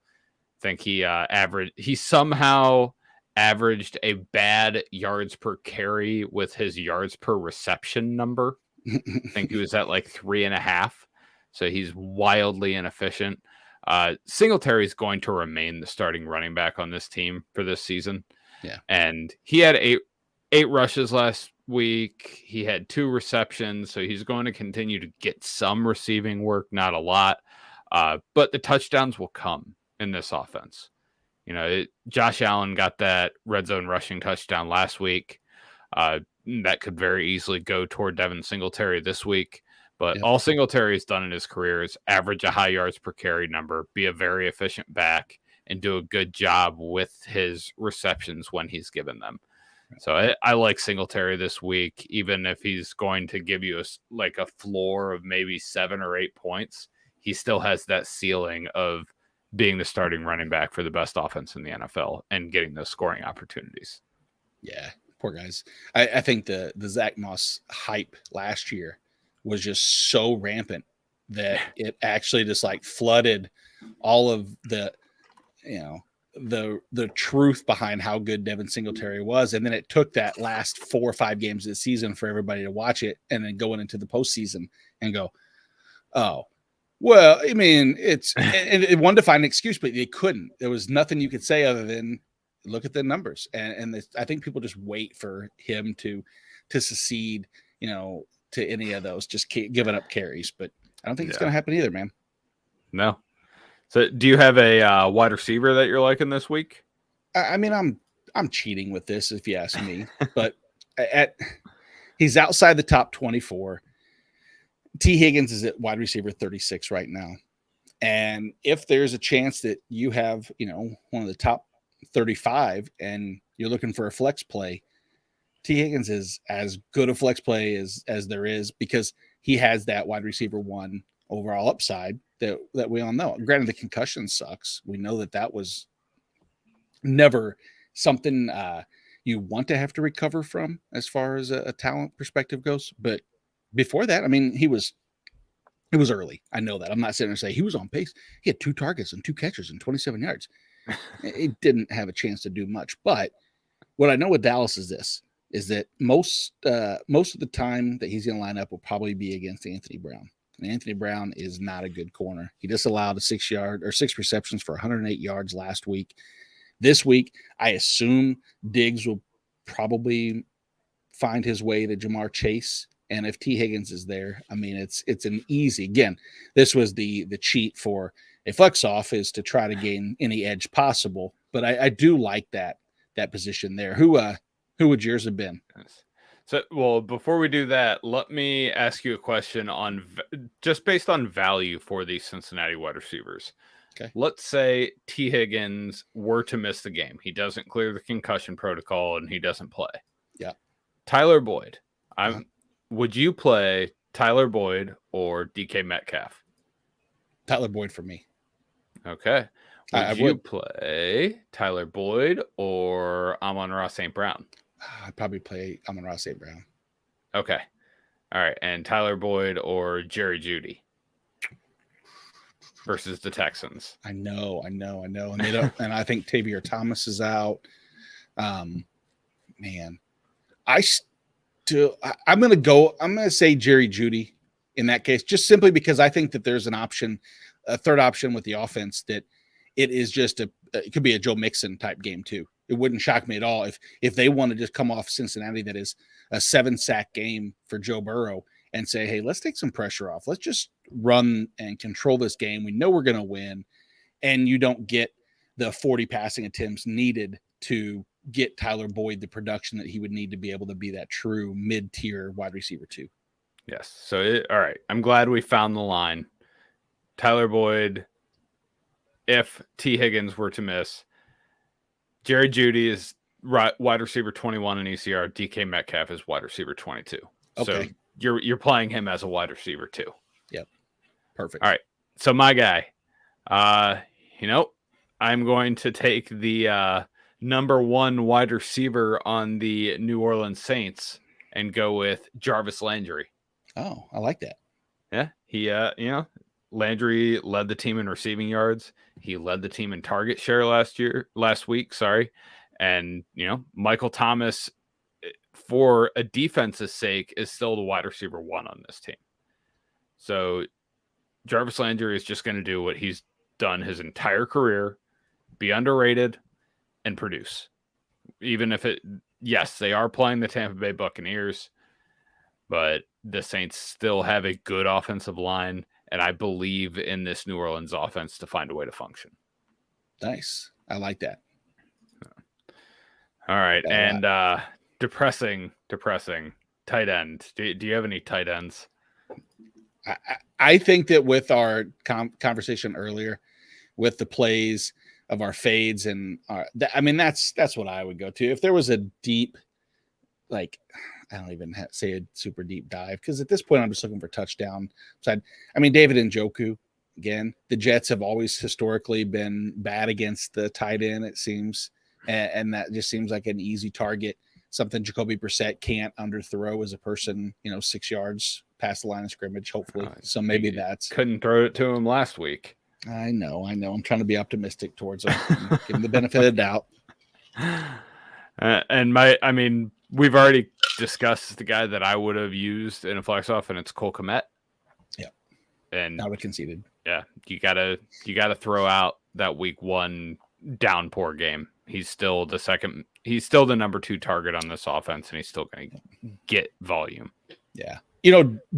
[SPEAKER 1] I think he somehow averaged a bad yards per carry with his yards per reception number. I think he was at like 3.5. So he's wildly inefficient. Singletary is going to remain the starting running back on this team for this season.
[SPEAKER 2] Yeah.
[SPEAKER 1] And he had eight rushes last week. He had 2 receptions, so he's going to continue to get some receiving work, not a lot. But the touchdowns will come in this offense. Josh Allen got that red zone rushing touchdown last week. That could very easily go toward Devin Singletary this week. But all Singletary has done in his career is average a high yards per carry number, be a very efficient back, and do a good job with his receptions when he's given them. So I like Singletary this week, even if he's going to give you a floor of maybe 7 or 8 points. He still has that ceiling of being the starting running back for the best offense in the NFL and getting those scoring opportunities.
[SPEAKER 2] Yeah, poor guys. I think the Zach Moss hype last year was just so rampant that it actually just flooded all of the truth behind how good Devin Singletary was. And then it took that last 4 or 5 games of the season for everybody to watch it and then going into the postseason and go, oh, well, I mean, it wanted to find an excuse, but they couldn't. There was nothing you could say other than look at the numbers. And I think people just wait for him to succeed, to any of those, just giving up carries. But I don't think it's going to happen either, man.
[SPEAKER 1] No. So do you have a wide receiver that you're liking this week?
[SPEAKER 2] I mean, I'm cheating with this, if you ask me, but he's outside the top 24. T. Higgins is at wide receiver 36 right now. And if there's a chance that you have, one of the top 35 and you're looking for a flex play, T. Higgins is as good a flex play as there is, because he has that wide receiver 1 overall upside that we all know. Granted, the concussion sucks. We know that was never something you want to have to recover from as far as a talent perspective goes. But before that, I mean, it was early. I know that. I'm not sitting there saying he was on pace. He had 2 targets and 2 catches and 27 yards. He didn't have a chance to do much. But what I know with Dallas is that most of the time that he's going to line up will probably be against Anthony Brown. And Anthony Brown is not a good corner. He just allowed 6 receptions for 108 yards last week. This week, I assume Diggs will probably find his way to Jamar Chase. And if T. Higgins is there, I mean, it's an easy, again, this was the cheat for a flex off, is to try to gain any edge possible. But I do like that position there. Who would yours have been?
[SPEAKER 1] So, well, before we do that, let me ask you a question on just based on value for these Cincinnati wide receivers.
[SPEAKER 2] Okay.
[SPEAKER 1] Let's say T. Higgins were to miss the game. He doesn't clear the concussion protocol and he doesn't play.
[SPEAKER 2] Yeah.
[SPEAKER 1] Tyler Boyd. Would you play Tyler Boyd or DK Metcalf?
[SPEAKER 2] Tyler Boyd for me.
[SPEAKER 1] Okay. Would you play Tyler Boyd or Amon-Ra St. Brown?
[SPEAKER 2] I'd probably play Amon-Ra St. Brown.
[SPEAKER 1] Okay. All right. And Tyler Boyd or Jerry Jeudy versus the Texans.
[SPEAKER 2] I know. And they don't, and I think Tavier Thomas is out. Man, I'm going to say Jerry Jeudy in that case, just simply because I think that there's an option, a third option with the offense, that it is just it could be a Joe Mixon type game too. It wouldn't shock me at all if they want to just come off Cincinnati, that is a 7-sack game for Joe Burrow, and say, hey, let's take some pressure off. Let's just run and control this game. We know we're going to win. And you don't get the 40 passing attempts needed to get Tyler Boyd the production that he would need to be able to be that true mid-tier wide receiver 2.
[SPEAKER 1] Yes. So, all right. I'm glad we found the line. Tyler Boyd, if T. Higgins were to miss. Jerry Jeudy is wide receiver 21 in ECR. DK Metcalf is wide receiver 22.
[SPEAKER 2] Okay.
[SPEAKER 1] So you're playing him as a wide receiver too.
[SPEAKER 2] Yep. Perfect.
[SPEAKER 1] All right. So my guy, I'm going to take the number 1 wide receiver on the New Orleans Saints and go with Jarvis Landry.
[SPEAKER 2] Oh, I like that.
[SPEAKER 1] Yeah. He, Landry led the team in receiving yards. He led the team in target share last week. And, Michael Thomas, for a defense's sake, is still the wide receiver 1 on this team. So Jarvis Landry is just going to do what he's done his entire career, be underrated, and produce. Even if yes, they are playing the Tampa Bay Buccaneers, but the Saints still have a good offensive line, and I believe in this New Orleans offense to find a way to function.
[SPEAKER 2] Nice. I like that.
[SPEAKER 1] All right, and depressing tight end. Do you have any tight ends?
[SPEAKER 2] I think that with our conversation earlier, with the plays of our fades and that's what I would go to. If there was a deep, like, I don't even say a super deep dive, because at this point I'm just looking for touchdown side. I mean, David Njoku, again, the Jets have always historically been bad against the tight end, it seems, and that just seems like an easy target. Something Jacoby Brissett can't underthrow as a person, 6 yards past the line of scrimmage, hopefully. So maybe that's
[SPEAKER 1] couldn't throw it to him last week.
[SPEAKER 2] I know. I'm trying to be optimistic towards him, give him the benefit of the doubt.
[SPEAKER 1] We've already discussed the guy that I would have used in a flex off, and it's Cole Kmet.
[SPEAKER 2] Yeah,
[SPEAKER 1] and
[SPEAKER 2] I would have conceded.
[SPEAKER 1] Yeah, you gotta throw out that week 1 downpour game. He's still the number 2 target on this offense, and he's still going to get volume.
[SPEAKER 2] Yeah.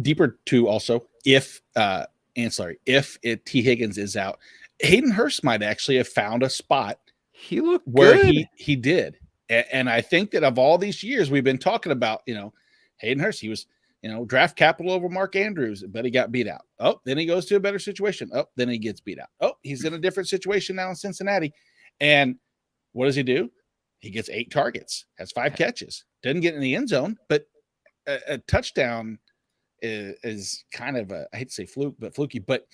[SPEAKER 2] Deeper too, also, if T. Higgins is out, Hayden Hurst might actually have found a spot.
[SPEAKER 1] He looked
[SPEAKER 2] where
[SPEAKER 1] good.
[SPEAKER 2] He did. And I think that of all these years we've been talking about, Hayden Hurst, he was, draft capital over Mark Andrews, but he got beat out. Oh, then he goes to a better situation. Oh, then he gets beat out. Oh, he's in a different situation now in Cincinnati. And what does he do? He gets 8 targets, has 5 catches, doesn't get in the end zone, but a touchdown is kind of I hate to say fluky, but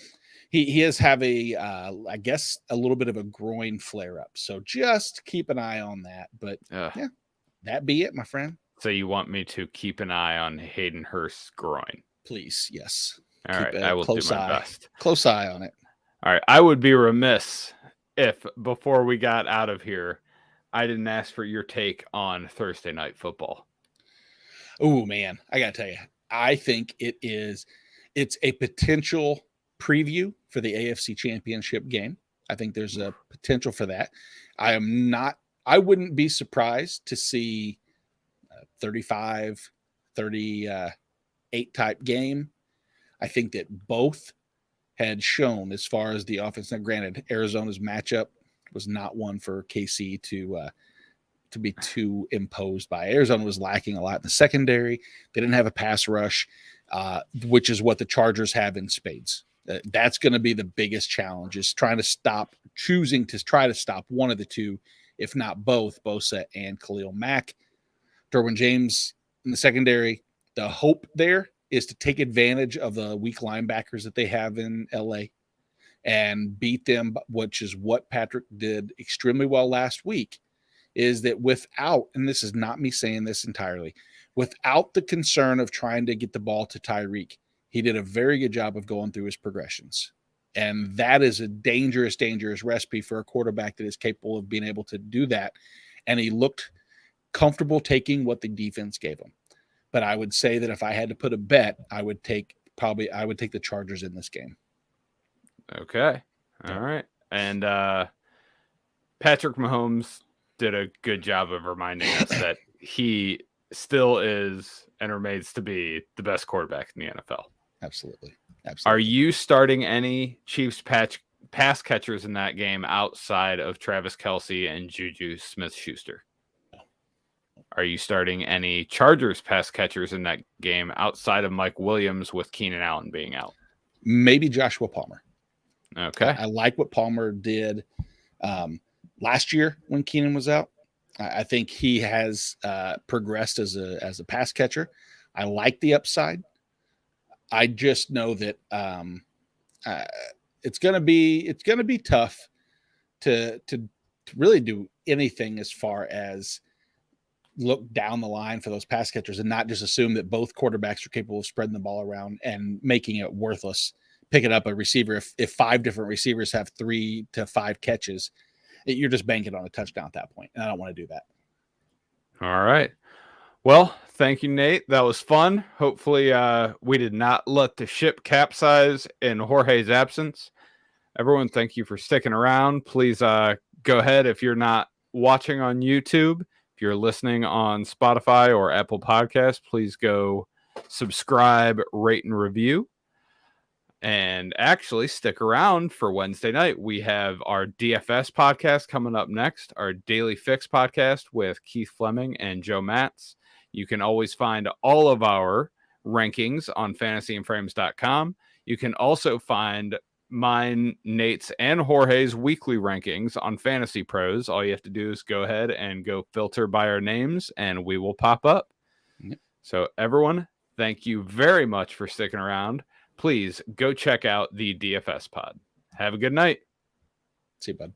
[SPEAKER 2] he has I guess a little bit of a groin flare up. So just keep an eye on that. But yeah, that be it, my friend.
[SPEAKER 1] So you want me to keep an eye on Hayden Hurst's groin?
[SPEAKER 2] Please, yes.
[SPEAKER 1] All right, I will do my best.
[SPEAKER 2] Close eye on it.
[SPEAKER 1] All right, I would be remiss if before we got out of here, I didn't ask for your take on Thursday Night Football.
[SPEAKER 2] Oh man, I gotta tell you, I think it's a potential preview for the AFC Championship game. I think there's a potential for that. I wouldn't be surprised to see 35, 38 type game. I think that both had shown, as far as the offense. Now, granted, Arizona's matchup was not one for KC to be too imposed by. Arizona was lacking a lot in the secondary. They didn't have a pass rush, which is what the Chargers have in spades. That's going to be the biggest challenge, is choosing to try to stop one of the two, if not both, Bosa and Khalil Mack. Derwin James in the secondary, the hope there is to take advantage of the weak linebackers that they have in LA and beat them, which is what Patrick did extremely well last week, is that without, and this is not me saying this entirely, without the concern of trying to get the ball to Tyreek, he did a very good job of going through his progressions. And that is a dangerous, dangerous recipe for a quarterback that is capable of being able to do that. And he looked comfortable taking what the defense gave him. But I would say that if I had to put a bet, I would take the Chargers in this game.
[SPEAKER 1] Okay. All right. And Patrick Mahomes did a good job of reminding us that he still is and remains to be the best quarterback in the NFL.
[SPEAKER 2] Absolutely.
[SPEAKER 1] Are you starting any Chiefs pass catchers in that game outside of Travis Kelce and Juju Smith-Schuster?
[SPEAKER 2] No.
[SPEAKER 1] Are you starting any Chargers pass catchers in that game outside of Mike Williams with Keenan Allen being out?
[SPEAKER 2] Maybe Joshua Palmer.
[SPEAKER 1] Okay.
[SPEAKER 2] I like what Palmer did last year when Keenan was out. I think he has progressed as a pass catcher. I like the upside. I just know that it's gonna be tough to really do anything as far as look down the line for those pass catchers and not just assume that both quarterbacks are capable of spreading the ball around and making it worthless. Picking up a receiver, if 5 different receivers have 3 to 5 catches, you're just banking on a touchdown at that point. And I don't want to do that.
[SPEAKER 1] All right. Well, thank you, Nate. That was fun. Hopefully we did not let the ship capsize in Jorge's absence. everyone, thank you for sticking around. Please go ahead if you're not watching on YouTube. If you're listening on Spotify or Apple Podcasts, please go subscribe, rate, and review. And actually, stick around for Wednesday night. We have our DFS podcast coming up next, our Daily Fix podcast with Keith Fleming and Joe Matz. You can always find all of our rankings on fantasyandframes.com. You can also find mine, Nate's, and Jorge's weekly rankings on Fantasy Pros. All you have to do is go ahead and go filter by our names, and we will pop up.
[SPEAKER 2] Yep.
[SPEAKER 1] So, everyone, thank you very much for sticking around. Please go check out the DFS pod. Have a good night.
[SPEAKER 2] See you, bud.